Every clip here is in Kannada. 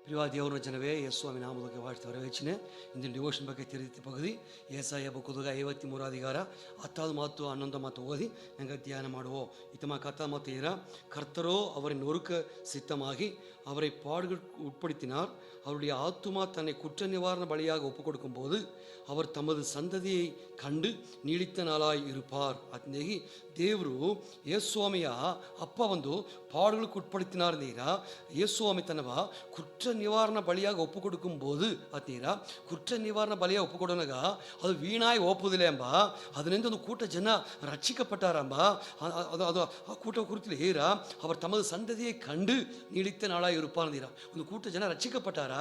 ಪ್ರಿಯವಾದ ದೇವರ ಜನವೇ, ಯೇಸು ಸ್ವಾಮಿ ನಾಮದಕ್ಕೆ ವಾഴ്ತು ವರವೇಚಿನೆ. ಇಂದಿನ ಡಿವೋಷನ್ ಬಗ್ಗೆ ತಿರುಗಿ ಪಗದಿ ಏಸಾಯ ಬುಕ್ಕದಾಗ 53 ಅಧಿಕಾರ 10 ಮತ್ತು 11 ಮಾತು ಓದಿ ನಂಗೆ தியான ಮಾಡುವೋ. இத்தமா 10 மாத்து இர கர்த்தரோ அவரை நொறுக்க சித்தமாகி அவரை பாடுகள் உட்படுத்தினார். அவருடைய ஆத்துமா தன்னை குற்ற நிவாரண பலியாக ஒப்பு கொடுக்கும் போது அவர் தமது ಸಂತತಿயை ಕಂಡು ನೀಡಿತ ನಾಳಾಯಿ ಇರುಪಾರ್. ಅತ್ನೇಗಿ ದೇವರು ಯೇಸುಸ್ವಾಮಿಯ ಅಪ್ಪ ಒಂದು ಪಾಡುಗಳಿಗೆ ಉಟ್ಪಡುತ್ತಿನಾರ್ ನೀರ ಯೇಸುಸ್ವಾಮಿ ತನ್ನವ ಕುற்ற நிவாரண பலியாக ஒப்பு கொடுக்கும் போது ಅತ್ನೀರ ಕುற்ற நிவாரண பலியாக ஒப்பு ಕೊಡೋನಾಗ ಅದು ವೀಣಾಯಿ ಒಪ್ಪುದಿಲ್ಲ ಎಂಬ ಅದರಿಂದ ಒಂದು ಕೂಟ ಜನ ರಕ್ಷಿಸಲ್ಪಟ್ಟಾರಂಬ. ಅದು ಆ ಕೂಟ ಕುರಿತು ಹೇರ ಅವರು ತಮ್ಮದು ಸಂತತಿயை ಕಂಡು ನೀಡಿತ ನಾಳಾಯಿ ಇರುಪಾರ್ ನೀರ ಒಂದು ಕೂಟ ಜನ ರಕ್ಷಿಸಲ್ಪಟ್ಟಾರ.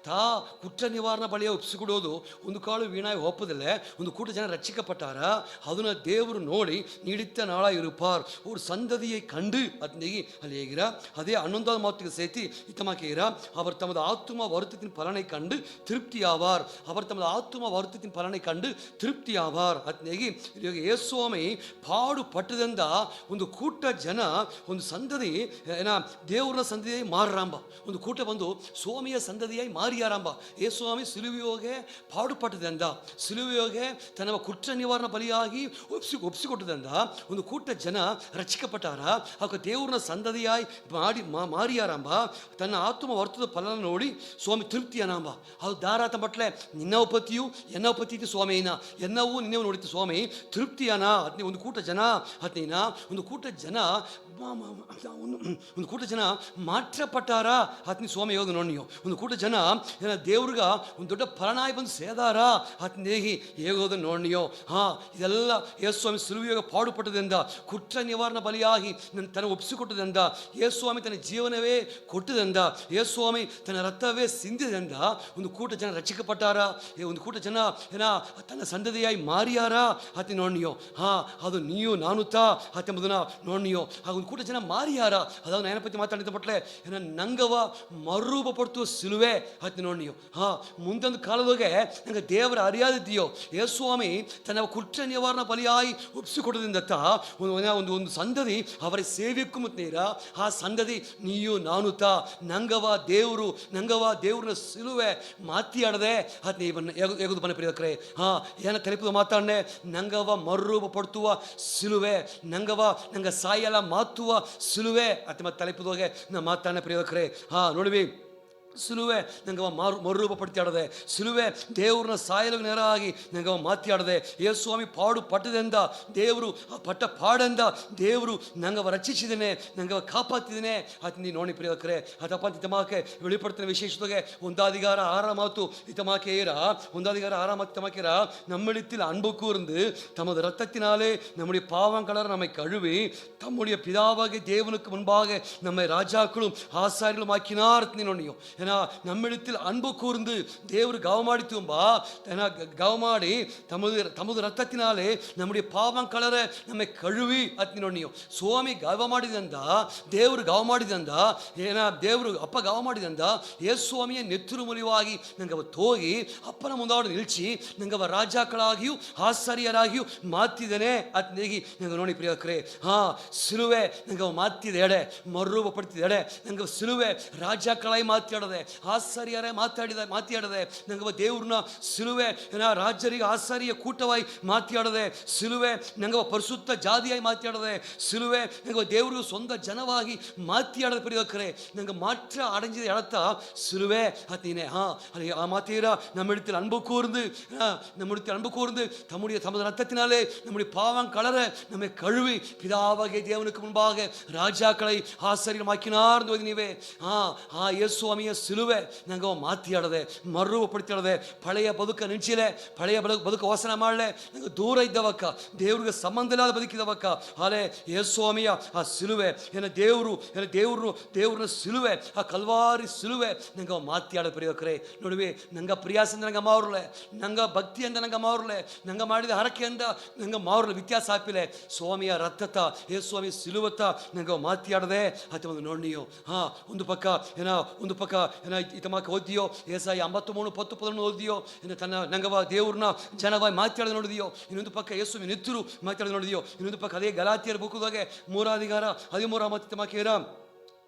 ತಾ ಕುற்ற ನಿವಾರಣ ಬಲಿಯ ಒಪ್ಪಿಸಿಕೊಡೋದು ಒಂದು ಕಾಳು ವೀಣಾಯಿ ಒಪ್ಪುದಿಲ್ಲ. ಒಂದು ಕೂಟ ಜನ ರಕ್ಷಿಸಲ್ಪಟ್ಟಾರ. ಅದನ್ನ ದೇವರು ನೋಡಿ ನೀಡಿತ ನಾಳಾಯಿ ಇರುಪಾರ್ ஒரு சந்ததியை கண்டு அத்னேகி அலேகிற அதே 11வது மாத்துக்கு சேர்த்து இத்தமாக்கேகிற அவர் தமது ஆத்துமா வருத்தத்தின் பலனை கண்டு திருப்தியாவார். அவர் தமது ஆத்துமா வருத்தத்தின் பலனை ಕಂಡು ತೃಪ್ತಿಯಾವಾರ್. ಅತ್ನೇಗಿ ಯೇಸುಸ್ವಾಮಿ ಪಾಡು ಪಟ್ಟದಿಂದ ಒಂದು ಕೂಟ ಜನ ಒಂದು ಸಂತತಿ ಏನ ದೇವರ ಸಂತತಿಯಾಗಿ ಮಾರ್ರಾಂಬ. ಒಂದು ಕೂಟ ಬಂದು ಸ್ವಾಮಿಯ ಸಂತತಿಯಾಗಿ ಮಾರಿಯಾರಂಬ. ಯೇಸುಸ್ವಾಮಿ ಸಿಲುವೆಯೋಗೆ ಪಾಡು ಪಟ್ಟದಿಂದ ಸಿಲುವೆಯೋಗೆ ತನ್ನ ಕುற்ற ನಿವಾರಣ ಬಲಿಯಾಗಿ ಒಪ್ಪಿಸಿಕೊಟ್ಟದಿಂದ ಒಂದು ಕೂಟ ಜನ ರಕ್ಷಿಸಲ್ಪಟ್ಟಾರ. ಆಗ ದೇವರನ್ನ ಸಂತತಿಯಾಗಿ ಮಾರಿಯಾರಂಬ. ತನ್ನ ಆತ್ಮ ವರ್ತದ ಫಲ ನೋಡಿ ಸ್ವಾಮಿ ತೃಪ್ತಿಯನಾಂಬ. ಅದು ದಾರಾತ ಪಟ್ಲೆ ನಿನ್ನವ ಪತಿಯು ಎನ್ನವ ಪತಿ ಸ್ವಾಮಿನ ಎನ್ನವೂ ನಿನ್ನವು ನೋಡಿತು ಸ್ವಾಮಿ ತೃಪ್ತಿಯನ. ಅದ್ನೇ ಒಂದು ಕೂಟ ಜನ ಅದ್ನೇನ ಒಂದು ಕೂಟ ಜನ ಮಾற்றಪಟ್ಟಾರ. ಅತ್ನಿ ಸ್ವಾಮಿ ಹೇಗೋದು ನೋಡಿಯೋ ಒಂದು ಕೂಟ ಜನ ದೇವ್ರಿಗ ಒಂದು ದೊಡ್ಡ ಫಲನಾಯಿ ಬಂದು ಸೇದಾರ. ಅತ್ನೇಗಿ ಹೇಗೋದು ನೋಡಿಯೋ. ಇದೆಲ್ಲ ಯೇಸುಸ್ವಾಮಿ ಸಿಲುವೆಯಾಗ ಪಾಡುಪಟ್ಟದಿಂದ ಕುற்ற ನಿವಾರಣ ಬಲಿಯಾಗಿ ತನ್ನ ಒಪ್ಪಿಸಿಕೊಟ್ಟದಿಂದ ಯೇಸುಸ್ವಾಮಿ ತನ್ನ ಜೀವನವೇ ಕೊಟ್ಟದಿಂದ ಯೇಸುಸ್ವಾಮಿ ತನ್ನ ರಕ್ತವೇ ಸಿಂದಿದಿಂದ ಒಂದು ಕೂಟ ಜನ ರಕ್ಷಿಸಲ್ಪಟ್ಟಾರ. ಒಂದು ಕೂಟ ಜನ ತನ್ನ ಸಂತತಿಯಾಗಿ ಮಾರಿಯಾರ. ಅತಿ ನೋಡಿಯೋ ಅದು ನೀವು ನಾನು ಎಂಬುದನ್ನ ನೋಡಿಯೋ. ಆಗ ಒಂದು ಕೂಟ ಜನ ಮಾರಿಯಾರ. ಅದಾಗ ನೆನಪತಿ ಮಾತಾಡಿದ ಪಟ್ಲೆ ನಂಗವ ಮರುರೂಪಪಡುವ ಸಿಲುವೆ ಅತಿ ನೋಡಿಯೋ. ಮುಂದೊಂದು ಕಾಲದಾಗೆ ನಂಗೆ ದೇವರ ಅರಿಯಾದಿದೆಯೋ ಯೇಸುಸ್ವಾಮಿ ತನ್ನ ಕುற்ற ನಿವಾರಣ ಬಲಿಯಾಗಿ ಒಪ್ಪಿಸಿಕೊಟ್ಟದಿಂದ ಒಂದು ಸಂತತಿ ಅವರ ಸೇವೆಕ್ಕೂ ಮುತ್ತೀರ. ಆ ಸಂತತಿ ನೀವು ನಾನು ನಂಗವ ದೇವ್ರನ್ನ ಸಿಲುವೆ ಮಾತಿಯಾಡದೆ ಅದ್ ಇವನ್ನ ಹೇಗುದು ಬನ್ನ ಪ್ರಿಯಕ್ರೆ ಏನ ಕಲಿಪುದು ಮಾತಾಡನೆ ನಂಗವ ಮರುರೂಪ ಪಡುವ ಸಿಲುವೆ ನಂಗ ಸಾಯಲ ಮಾತುವ ಸಿಲುವೆ ಅತಿ ಮತ್ತೆ ತಲೆಪುದೋಗೆ ನಾ ಮಾತಾಡನೆ ಪ್ರಿಯಕ್ರೆ. ನೋಡಿವಿ ಸಿಲುವೆ ನಂಗೆ ಮರುರೂಪ ಪಡ್ತಿಯಾಡದೆ ಸಿಲುವೆ ದೇವ್ರನ್ನ ಸಾಯಲು ನೇರಾಗಿ ನಂಗೆ ಮಾತಾಡದೆ ಯೇಸುಸ್ವಾಮಿ ಪಾಡು ಪಟ್ಟದಿಂದ ದೇವರು ಆ ಪಟ್ಟ ಪಾಡಂದ ದೇವರು ನಂಗೆ ರಕ್ಷಿಸಿದ್ದೇನೆ ನಂಗೆ ಕಾಪಾತಿದ್ದೇನೆ ಅದು ನೀ ನೋಡಿ ಪ್ರಿಯಕರೇ. ಅದಪ್ಪ ಇತಮಾಕೆ வெளிப்படுத்தின விசேஷத்தொகை 1:6 இத்தமாக்கே ஒன்றாதிகார 6 இத்தமாக்கேரா நம்மிடத்தில் அன்பு கூர்ந்து தமது இரத்தத்தினாலே நம்முடைய பாவங்களர் நம்மை கழுவி தம்முடைய பிதாவாகிய தேவனுக்கு முன்பாக நம்மை ராஜாக்களும் ஆசாரிகளும் ஆக்கினார். நோனியும் நம்மிடத்தில் அன்பு கூர்ந்து ದೇವರು ಗಾವ ಮಾಡಿತುಂಬಾ ಗಾವ ಮಾಡಿ ತಮದು ರಕ್ತத்தினாலே நம்முடைய பாவம் கலர நம்மை கழுவி ಅತ್ನಿ ನೋಡಿಯೋ. ಸ್ವಾಮಿ ಗಾವ ಮಾಡಿದಂದ ದೇವರು ಗಾವ ಮಾಡಿದಂದ ದೇವರು ಅಪ್ಪ ಗಾವ ಮಾಡಿದಂದ ಯೇಸುಸ್ವಾಮಿಯ ನೆತ್ತರು ಮುರಿವಾಗಿ ನಂಗೆ ತೋಗಿ ಅಪ್ಪನ ಮುಂದಾಡು ನಿಲ್ಚಿ ನಂಗೆ ರಾಜಾಕ್ಕಳಾಗಿಯೂ ಆಶ್ಚರ್ಯರಾಗಿಯೂ ಮಾತಿದ್ದೇನೆ ಅತ್ನೇಗಿ ನಂಗೆ ನೋಡಿ ಪ್ರಿಯಕರೇ. ಸಿಲುವೆ ನಂಗೆ ಮಾತಿದೆ ಎಡೆ ಮರುರೂಪ ಪಡ್ತಿದೆ ಎಡೆ ನಂಗೆ ಸಿಲುವೆ ರಾಜಾಕ್ಕಳಾಗಿ ಮಾತಾಡದೆ ಆಶ್ಚರ್ಯರೇ ಮಾತಾಡದೆ ನಂಗೆ ದೇವ್ರನ್ನ ಸಿಲುವೆ ರಾಜರಿಗೆ ಆಶ್ಚರ್ಯ ಕೂಟವಾಗಿ ಮಾತಾಡದೆ ಸಿಲುವೆ ನಂಗೆ ಪರಿಶುದ್ಧ ಜಾತಿಯಾಗಿ ಮಾತಾಡದೆ ಸಿಲುವೆ ನಂಗೆ ದೇವ್ರಿಗೆ ಸ್ವಂತ ಜನವಾಗಿ ಮಾತಾಡದೆ ಪ್ರಿಯಕರೇ. ನಂಗೆ ಮಾತ್ರ ಅಡಂಜಿದ ಎಳತ್ತ ಸಿಲುವೆ ಅತೀನೆ ಅಲ್ಲಿ ಆ ಮಾತೀರ நம்மிடத்தில் அன்பு கூர்ந்து தமது ரத்தத்தினாலே நம்முடைய பாவம் கலர நம்மை கழுவி பிதாவாகிய தேவனுக்கு முன்பாக ராஜாக்களை ஆச்சரியமாக்கினார். ನೀವೇ ಯೇಸುಸ್ವಾಮಿಯ ಸಿಲುವೆ ನಂಗೆ ಮಾತಾಡದೆ ಮರುರೂಪಪಡಿತಾಡದೆ ಪಳೆಯ ಬದುಕ ನಿಂಚಿಲೆ ಪಳೆಯ ಬದುಕ ವಾಸನ ಮಾಡಲೆ ನಂಗೆ ದೂರ ಇದ್ದವಕ್ಕ ದೇವ್ರಿಗೆ ಸಂಬಂಧ ಇಲ್ಲದ ಬದುಕಿದವಕ್ಕ ಅಲೆ ಯೇಸುಸ್ವಾಮಿಯ ಆ ಸಿಲುವೆ ದೇವ್ರನ್ನ ಸಿಲುವೆ ಆ ಕಲ್ವಾರಿ ಸಿಲುವೆ ನಂಗೆ ಮಾತಾಡ ಪ್ರಿಯಕರೇ. ನೋಡುವೆ ನಂಗೆ ಪ್ರಿಯಾಸ ಅಂತ ನಂಗೆ ಮಾವ್ರಲೆ ನಂಗೆ ಭಕ್ತಿ ಅಂತ ನಂಗೆ ಮಾವ್ರಲೆ ನಂಗೆ ಮಾಡಿದ ಹರಕೆ ಅಂತ ನಂಗೆ ಮಾವ್ರಲೆ ವ್ಯತ್ಯಾಸ ಹಾಪಿಲೆ ಸ್ವಾಮಿಯ ರಕ್ತತ ಯೇಸುಸ್ವಾಮಿ ಸಿಲುವತ್ತ ನಂಗೆ ಮಾತಾಡದೆ ಅಥವಾ ಒಂದು ನೋಡಿಯೋ. ಒಂದು ಪಕ್ಕ ಇತಮಾಕ ಓದಿಯೋ ಏಸಾಯ 53:10-11 ಓದಿಯೋ ತನ್ನ ನಂಗವ ದೇವ್ರನ್ನ ಜನವಾಗಿ ಮಾತಾಡೋದು ನೋಡಿದೆಯೋ. ಇನ್ನೊಂದು ಪಕ್ಕ ಯೇಸುವಿನ ನೆತ್ತರು ಮಾತಾಡೋದು ನೋಡಿದೆಯೋ. ಇನ್ನೊಂದು ಪಕ್ಕ ಅದೇ ಗಲಾತಿಯರ ಬುಕ್ಕದಾಗೆ 3:13 13 ಇತಮಾಕೇರ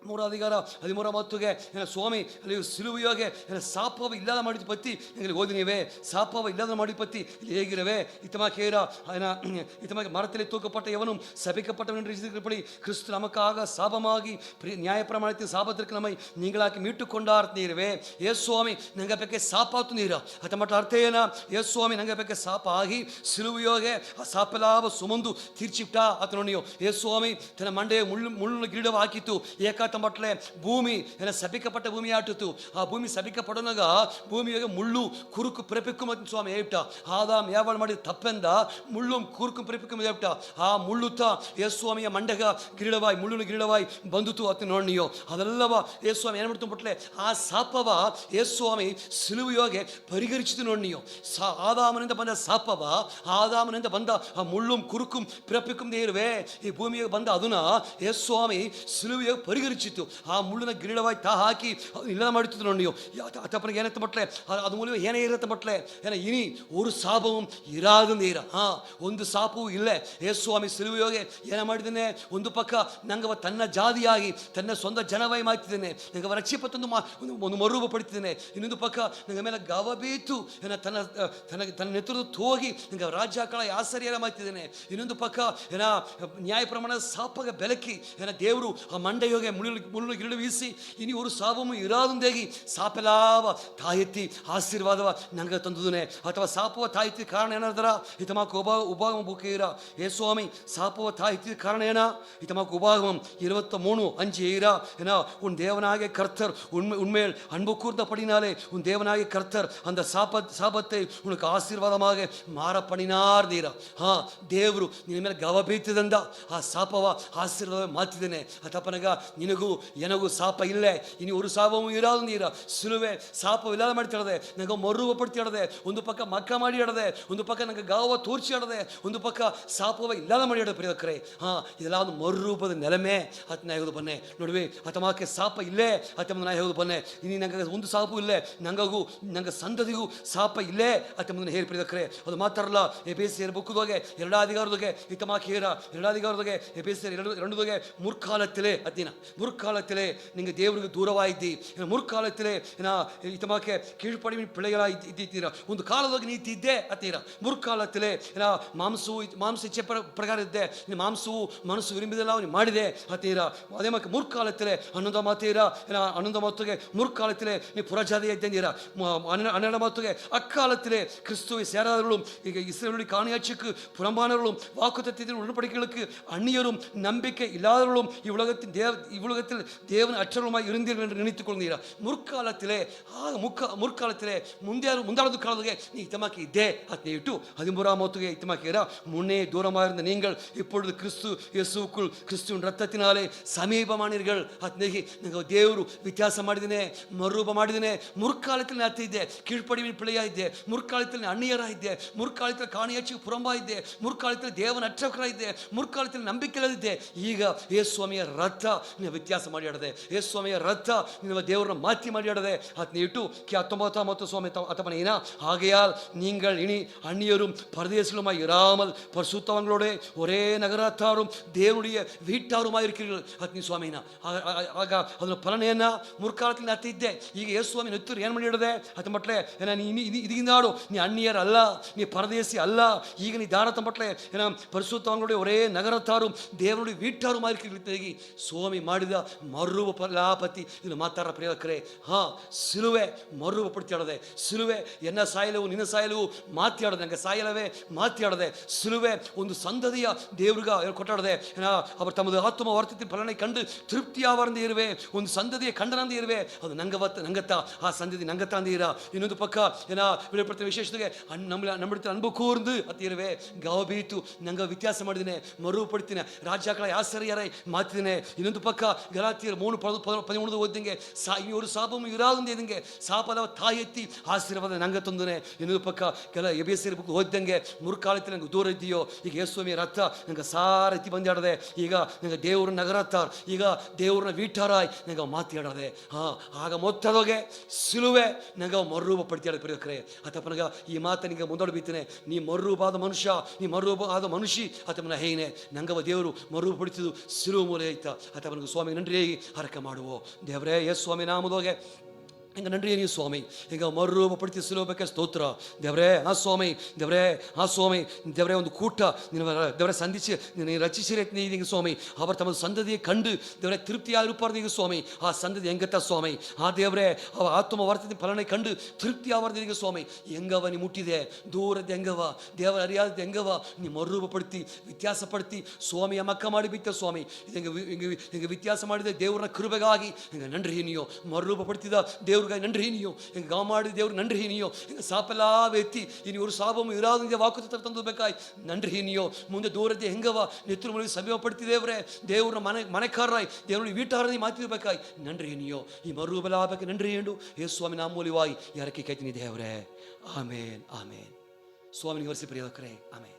ಮೂರ ಮತ್ತುಗೆ ಸ್ವಾಮಿ ಅಲ್ಲಿ ಸಿಲುವೆಯೋಗೆ ಸಾಪವ ಇಲ್ಲದ ಮಾಡಿದ ಪತ್ತಿ ಎಲ್ಲಿ ಓದಿನಿವೆ ಸಾಪವ ಇಲ್ಲದ ಮಾಡಿದ ಪತ್ತಿ ಇಲ್ಲಿ ಹೇಗಿರವೆ ಇತಮಾಕೇರ ಇತಮಾಕೆ மரத்திலே தூக்கப்பட்ட எவனும் சபிக்கப்பட்டவன் என்று எழுதியிருக்கிறபடி கிறிஸ்து நமக்காக சாபமாகி நியாய பிரமாணத்தின் சாபத்திற்கு நம்மை நீங்களாக்கி மீட்டு கொண்டார் ನೀರುವೆ ಯೇಸು ಸ್ವಾಮಿ ನಂಗೆ ಬೇಕೆ ಸಾಪಾತು ನೀರ ಅತ ಮಟ್ಟ ಅರ್ಥ ಏನ ಯೇಸು ಸ್ವಾಮಿ ನಂಗೆ ಬೇಕೆ ಸಾಪ ಆಗಿ ಸಿಲುವೆಯೋಗೆ ಆ ಸಾಪಲಾವ ಸುಮಂದು ತೀರ್ಚಿಟ್ಟ ಅತನೊಣಿಯೋ ಯೇಸು ಸ್ವಾಮಿ ತನ್ನ ಮಂಡೆ ಮುಳ್ಳು ಗಿಡವ ಹಾಕಿತ್ತು ಏಕಾತ ಮಟ್ಲೆ ಭೂಮಿ ಸಭಿக்கப்பட்ட ಭೂಮಿ ಆಟಿತ್ತು ಆ ಭೂಮಿ ಸಭಿக்கப்பಡೋನಾಗ ಭೂಮಿಯಾಗ ಮುಳ್ಳು ಕುರುಕು ಪಿರಪಿಕ್ಕು ಮತ್ತು ಸ್ವಾಮಿ ಹೇಳ್ಬಿಟ್ಟ ಆದಾಮ್ ಯಾವಳು ಮಾಡಿದ ತಪ್ಪೆಂದ ಮುಳ್ಳು ಕುರುಕು ಪಿರಪಿಕ್ಕು ಹೇಳ್ಬಿಟ್ಟ ಆ ಮುಳ್ಳುತ್ತ ಯೇಸು ಸ್ವಾಮಿಯ ಮಂಡಗ ಗಿರಿಡವಾಯಿ ಮುಳ್ಳು ಗಿರಿಡವಾಯಿ ಬಂದುತು ಅತ್ತ ನೋಡಿಯೋ ಅದೆಲ್ಲವ ಯೇಸು ಸ್ವಾಮಿ ಏನು ಮಾಡ್ತು ಬಿಟ್ಲೆ ಆ ಸಾಪವ ಯೇಸು ಸ್ವಾಮಿ ಸಿಲುವೆಯೋಗೆ ಪರಿಹರಿಸಿತು ನೋಡಿಯೋ ಆದಾಮನಿಂದ ಬಂದ ಸಾಪವ ಆದಾಮನಿಂದ ಬಂದ ಆ ಮುಳ್ಳುಂ ಕುರುಕುಂ ಪಿರಪಿಕ್ಕುಂ ಇರುವೆ ಈ ಭೂಮಿಗೆ ಬಂದ ಅದನ್ನ ಯೇಸು ಸ್ವಾಮಿ ಸಿಲುವೆಯೋಗೆ ಪರಿಹರಿಸಿತು ಆ ಮುಳ್ಳಿನ ಗಿರಿಡವಾಗಿ ತಾ ಹಾಕಿ ಇಲ್ಲ ಮಾಡಿತ್ತು ನೋಡಿಯೋ ಅತಪ್ಪನಿಗೆ ಏನಂತ ಮಟ್ಲೆ ಅದು ಮೂಲ ಏನೇ ಇರತ್ತ ಮಟ್ಲೆ ಏನ ಇನಿ ஒரு சாபமும் ಇರಾದು ನೀರ ಒಂದು ಸಾಪವೂ ಇಲ್ಲೇ ಯೇಸು ಸ್ವಾಮಿ ಸಿಲುವೆಯೋಗೆ ಏನ ಮಾಡಿದ್ದೇನೆ ಒಂದು ಪಕ್ಕ ನಂಗವ ತನ್ನ ಜಾತಿಯಾಗಿ ತನ್ನ ಸ್ವಂತ ಜನವಾಯಿ ಮಾಡ್ತಿದ್ದೇನೆ ನಂಗೆ ರಕ್ಷಿಪತ್ತೊಂದು ಒಂದು ಮರುರೂಪ ಪಡಿತಿದ್ದೇನೆ ಇನ್ನೊಂದು ಪಕ್ಕ ನಂಗೆ ಮೇಲೆ ಗವಬೀತು ಏನ ತನ್ನ ನೆತ್ತರದ ತೋಗಿ ನಂಗೆ ರಾಜ್ಯಕಾಳ ಆಸರಿಯರ ಮಾಡ್ತಿದ್ದೇನೆ ಇನ್ನೊಂದು ಪಕ್ಕ ಏನ ನ್ಯಾಯ ಪ್ರಮಾಣ ಸಾಪಗ ಬೆಲಕಿ ಏನ ದೇವರು ಆ ಮಂಡೆಯೋಗೆ ಮುಳ್ಳು ಗಿರಡು ವೀಸಿ ಇನಿ ஒரு சாபமும் இராதுந்தேகி ಸಾಪಲಾವ ತಾಯೆತ್ತಿ ಆಶೀರ್ವಾದವ ನಂಗೆ ತಂದುದನೆ ಅಥವಾ ಸಾಪವ ತಾಯೆತ್ತಿ ಕಾರಣ ಏನಾದ್ರ ಇತಮಾಕ ಉಪಾಗಮ ಬುಕ್ಕೀರ ಏ ಸ್ವಾಮಿ ಸಾಪವ ತಾಯೆತ್ತಿ ಕಾರಣ ಏನ இத்தமாக்கு உபாகமம் 23:5 ஏன்னா உன் தேவனாகிய கர்த்தர் உண்மையில் அன்பு கூர்ந்தபடினாலே உன் தேவனாகிய கர்த்தர் அந்த சாபத்தை உனக்கு ஆசீர்வாதமாக மாற பண்ணினார் ನೀರ ದೇವರು ನಿನ್ನ ಮೇಲೆ ಗವ ಬೀತಿದಂದ ಆ ಸಾಪವ ಆಶೀರ್ವಾದ ಮಾತಿದ್ದೇನೆ ಅತಪ್ಪನಗ ನಿನಗೂ ಎನಗೂ ಸಾಪ ಇಲ್ಲೇ ಇನಿ ஒரு சாபமும் ಇರಾದು ನೀರ ಸಿಲುವೆ ಸಾಪ ಇಲ್ಲದ ಮಾಡ್ತಿಡದೆ ನಂಗೆ ಮರುರೂಪ ಪಡ್ತಿಡದೆ ಒಂದು ಪಕ್ಕ ಮಕ್ಕ ಮಾಡಿ ಇಡದೆ ಒಂದು ಪಕ್ಕ ನಂಗೆ ಗಾವ ತೋರಿಸಿ ಇಡದೆ ಒಂದು ಪಕ್ಕ ಸಾಪವ ಇಲ್ಲದ ಮಾಡಿ ಇಡದೆ ಪ್ರಿಯಕರೇ ಇದೆಲ್ಲ ಒಂದು ಮರುರೂಪದ ನೆಲಮೆ ಅತ್ ನಾ ಹೇಳೋದು ಬನ್ನೆ ನೋಡುವೆ ಅಥಮಾಕೆ ಸಾಪ ಇಲ್ಲೇ ಅತ್ತ ನಾ ಹೇಳೋದು ಬನ್ನೆ ಇನಿ ನಂಗೆ ಒಂದು ಸಾಪು ಇಲ್ಲೇ ನಂಗೂ ನಂಗೆ ಸಂತತಿಗೂ ಸಾಪ ಇಲ್ಲೇ ಅತ್ತ ಮುಂದೆ ಹೇಳಿ ಪ್ರಿಯಕರೇ ಅದು ಮಾತಾರಲ್ಲ ಎಬೇಸಿಯರ್ ಬುಕ್ಕದೊಗೆ ಎರಡಾಧಿಕಾರದೊಗೆ ಇತಮಾಕೇರ ಎರಡಾಧಿಕಾರದೊಗೆ ಎಬೇಸಿಯರ್ ಎರಡದೊಗೆ ಮುರ್ಕಾಲத்திலே ಅದಿನ ಮುರ್ಕಾಲத்திலே நீங்கள் தேவனுக்கு தூரவாயிದ್ದಿ ಮುರ್ಕಾಲத்திலே ಇತಮಾಕೆ ಕೀழ்ಪಡಿವಿನ ಪಿಳ್ಳೆಗಳಾಗಿ ಇದ್ದೀರಾ ಒಂದು ಕಾಲದಾಗ ನೀತಿದ್ದೆ ಅತ್ತೀರ ಮುರ್ಕಾಲத்திலே ಮಾಂಸ ಇಚ್ಛೆ ಪ್ರಕಾರ ಇದ್ದೆ ಮಾಂಸವು ಮನಸ್ಸು ವಿರುಂಬಿದೆಲ್ಲ ಅವನು ಮಾಡಿದೆ ಅತ್ತೀರ ಅದೇ ಮಕ್ಕ ಮುರ್ಕಾಲத்திலே ಹನ್ನೊಂದು ಮಾತೀರ ಹನ್ನೊಂದು ಮಾತುಗೆ ಮುರ್ಕಾಲத்திலே நீ புறஜாதியை இத்தீரா 12 மாத்துகே அக்காலத்திலே கிறிஸ்துவை சேராதவர்களும் இஸ்ரவேலுடைய காணியாட்சிக்கு புறம்பானவர்களும் வாக்குத்தத்தத்தின் உடன்படிக்கைகளுக்கு அந்நியரும் நம்பிக்கை இல்லாதவர்களும் இவ்வுலகத்தில் தேவன் அற்றவருமாய் இருந்தீர்கள் என்று நினைத்துக் கொள்கிறா முற்காலத்திலே ಮುರ್ಕಾಲத்திலே ಮುಂದಾಳದ ಕಾಲದಾಗೆ ನೀ ಇತಮಾಕಿ ಇದ್ದೆ ಅಂತ ಇಟ್ಟು 13 ಮಾತುಗೆ ಇತಮಾಕಿರಾ முன்னே தூரமாயிருந்த நீங்கள் இப்பொழுது கிறிஸ்து இயேசுவுக்குள் கிறிஸ்துவின் ரத்தத்தினாலே ಸಮೀಪಮಾನಿರ್ಗಳು ಅತ್ನೇಗಿ ನಂಗೆ ದೇವರು ವ್ಯತ್ಯಾಸ ಮಾಡಿದ್ದೇನೆ ಮರುರೂಪ ಮಾಡಿದ್ದೇನೆ ಮುರ್ಕಾಲத்தில் நான் ಇದ್ದೆ கீழ்ப்படிவின் பிள்ளையா ಇದ್ದೆ முற்காலத்தில் அந்நியரா ಇದ್ದೆ ಮುರ್ಕಾಲத்தில் ಕಾಣಿಯಾಚಿಗೆ ಪುರಂಬ ಇದ್ದೆ ಮುರ್ಕಾಲத்தில் ದೇವನ ಅಕ್ಷಕರ ಇದ್ದೆ ಮುರ್ಕಾಲத்தில் ನಂಬಿಕೆ ಇದ್ದೆ ಈಗ ಯೇಸು ಸ್ವಾಮಿಯ ರಥ ನೀವು ವ್ಯತ್ಯಾಸ ಮಾಡಿ ಆಡದೆ ಯೇಸು ಸ್ವಾಮಿಯ ರಥ ನೀವು ದೇವರನ್ನ ಮಾತಿ ಮಾಡಿ ಆಡದೆ ಅದನ್ನ ಇಟ್ಟು 19 சுவாமி அத்தப்பன ஏனா ஆகையால் நீங்கள் இனி அந்நியரும் பரதேசிகளுமாய் இராமல் பரிசுத்தவான்களோட ஒரே நகரத்தாரும் தேவனுடைய வீட்டாருமாய் இருக்கிறீர்கள் ಅತ್ನಿ ಸ್ವಾಮಿನ ಆಗ ಅದನ್ನ ಫಲನೇನ ಮುರ್ಕಾಲದಲ್ಲಿ ನತ್ತಿದ್ದೆ ಈಗ ಯೇಸು ಸ್ವಾಮಿ ನೆತ್ತರು ಏನು ಮಾಡಿ ಇಡದೆ ಅತ ಮಟ್ಲೆ ನೀ ಇದೀನಾಡು ನೀ ಅನ್ಯರ್ ಅಲ್ಲ ನೀ ಪರದೇಸಿ ಅಲ್ಲ ಈಗ ನೀ ದಾರ ತಂಬಟ್ಲೆ ಪರಿಶುದ್ಧವಾನ್களுடைய ஒரே நகரத்தாரும் தேவனுடைய வீட்டாருமாய் இருக்கிறீர்கள் ಸ್ವಾಮಿ ಮಾಡಿದ ಮರುರೂಪ ಫಲಾಪತಿ ಇದು ಮಾತಾರ ಪ್ರಿಯಕರೇ ಸಿಲುವೆ ಮರುರೂಪಪಡಿಸಿಡದೆ ಸಿಲುವೆ ಎನ್ನ ಸಾಯಲವು ನಿನ್ನ ಸಾಯಲವು ಮಾತಾಡದೆ ನಂಗೆ ಸಾಯಲವೇ ಮಾತಾಡದೆ ಸಿಲುವೆ ಒಂದು ಸಂದದಿಯ ದೇವ್ರಿಗ ಕೊಟ್ಟಾಡದೆ ಅವರು ತಮ್ಮದು ಆತ್ಮ ವರ್ತತಿ ಫಲನೆ ಕಂಡು ತೃಪ್ತಿಯಾವರಂದು ಇರುವೆ ಒಂದು ಸಂದದಿಯ ಖಂಡನಂದು ಇರುವೆ ಅದು ನಂಗತ್ತ ಆ ಸಂದದಿ ನಂಗತ್ತ ಅಂದೀರ ಇನ್ನೊಂದು ಪಕ್ಕ ವಿಳಪಡ್ತ ವಿಶೇಷತೆಗೆ ನಮ್ಮಡಿತ ಅನ್ಬು ಕೂರ್ದು ಅತ್ತ ಇರುವೆ ಗಾವ ಬೀತು ನಂಗೆ ವ್ಯತ್ಯಾಸ ಮಾಡಿದ್ದೇನೆ ಮರುಪಡ್ತೀನಿ ರಾಜ್ಯಗಳ ಆಶ್ಚರ್ಯರೈ ಮಾತಿದ್ದೇನೆ ಇನ್ನೊಂದು ಪಕ್ಕ ಗಲಾತಿಯರು 3:13 ಓದಿದಂಗೆ ஒரு சாபமும் இராதுಂದೇದಂಗೆ ಸಾಪದ ತಾಯೆತ್ತಿ ಆಶೀರ್ವಾದ ನಂಗೆ ತಂದನೆ ಇನ್ನೊಂದು ಪಕ್ಕ ಕೆಲ ಎಬೇಸಿಯರ್ ಬುಕ್ ಓದಿದಂಗೆ ಮುರ್ಕಾಲத்தில் ನಂಗೆ ದೂರ ಇದ್ದೀಯೋ ಈಗ ಯೇಸುವಿನ ರಥ ನಂಗೆ ಸಾರತಿ ಬಂದಾಡದೆ ಈಗ ನಂಗೆ ದೇವ್ರ ನಗರತ್ತಾರ್ ಈಗ ದೇವ್ರನ್ನ ವೀಟಾರಾಯ್ ನಂಗೆ ಮಾತಾಡದೆ ಆಗ ಮೊತ್ತದೊಗೆ ಸಿಲುವೆ ನಂಗೆ ಮರುರೂಪ ಪಡ್ತಿಯಾಡ ಪ್ರಿಯಕರೇ ಅತಪ್ಪನಗ ಈ ಮಾತ ನಿಂಗೆ ಮುಂದೋಡ ಬೀತನೆ ನೀ ಮರುರೂಪಾದ ಮನುಷ್ಯ ನೀ ಮರುರೂಪ ಆದ ಮನುಷ್ಯ ಅತಪ್ಪನ ಹೇನೆ ನಂಗವ ದೇವರು ಮರುರೂಪ ಪಡಿಸಿದು ಸಿಲುವು ಮೂಲೆ ಆಯ್ತಾ ಅತಪ್ಪನಿಗೆ ಸ್ವಾಮಿ ಸ್ವಾಮಿ ನನ್ರಿ ಹರಕೆ ಮಾಡುವೋ ದೇವರೇ. ಯೇಸು ಸ್ವಾಮಿ ನಾಮದೊಳಗೆ ಹಿಂಗೆ ನನ್ರಿ ನೀವು ಸ್ವಾಮಿ ಹಿಂಗೆ ಮರುರೂಪಪಡಿಸಿ ಸಿಲುಬಕ್ಕೆ ಸ್ತೋತ್ರ ದೇವರೇ. ಆ ಸ್ವಾಮಿ ದೇವರೇ, ಆ ಸ್ವಾಮಿ ದೇವರೇ, ಒಂದು ಕೂಟ ದೇವರೇ ಸಂಧಿಸಿ ರಚಿಸಿರತ್ನೀಗ ಸ್ವಾಮಿ ಅವರು ತಮ್ಮ ಸಂದದಿಯ ಕಂಡು ದೇವರೇ ತೃಪ್ತಿಯಾಗಿರುಪಾರ್ದೀಗ ಸ್ವಾಮಿ. ಆ ಸಂದದಿ ಹೆಂಗತ್ತ ಸ್ವಾಮಿ, ಆ ದೇವರೇ ಅವ ಆತ್ಮ ವರ್ತನೆ ಫಲನೆ ಕಂಡು ತೃಪ್ತಿ ಆವರ್ದೀಗ ಸ್ವಾಮಿ. ಹೆಂಗವ ನೀ ಮುಟ್ಟಿದೆ ದೂರದ ಹೆಂಗವ ದೇವರ ಅರಿಯಾದ ಹೆಂಗವ ನೀ ಮರುರೂಪಪಡ್ತಿ ವ್ಯತ್ಯಾಸಪಡ್ತಿ ಸ್ವಾಮಿಯ ಮಕ್ಕ ಮಾಡಿ ಬಿತ್ತ ಸ್ವಾಮಿ. ಹಿಂಗೆ ಹಿಂಗೆ ವ್ಯತ್ಯಾಸ ಮಾಡಿದ ದೇವರನ್ನ ಕೃಪೆಗಾಗಿ ಹಿಂಗೆ ನನ್ರಿ ನೀವು ಮರುರೂಪಪಡ್ತಿದ್ದ ದೇವ್ರಿಗೆ ನನ್ರಿ ನೀವು ಹಿಂಗೆ ಗಾವ ಮಾಡಿದ ದೇವ್ರಿಗೆ ನನ್ರಿ ನೀವು ಹಿಂಗೆ ಸಾಪೆಲ್ಲ ಎತ್ತಿ ಇವರು ಸಾಬಮ್ಮ ಇರಾದ ವಾಕುತ ತಂದು ಬೇಕಾಯ್ ನನ್ರಿ ನೀವು ಮುಂದೆ ದೂರದ್ದೇ ಹೆಂಗವ ನೆತ್ತರು ಮುಳುಗಿ ಸಮೀಪ ಪಡ್ತಿದ್ದೇವ್ರೆ ದೇವ್ರ ಮನೆಕಾರರಾಯ್ ದೇವ್ರ ವೀಟಾರದಿ ಮಾತಿರ್ಬೇಕಾಯ್ ನನ್ರಿ ನೀವು ಈ ಮರುಬಲ ಆಗಬೇಕು ನನ್ರಿ ಎಂದು ಯೇಸು ಸ್ವಾಮಿ ನಾಮೂಲ್ಯವಾಗಿ ಯಾರಕ್ಕೆ ಕೈತೀನಿ ದೇವ್ರೆ. ಆಮೇನ್ ಆಮೇನ್. ಸ್ವಾಮಿಗೆ ವರ್ಷಿ ಪ್ರಿಯೋಕರೇ ಆಮೇನ್.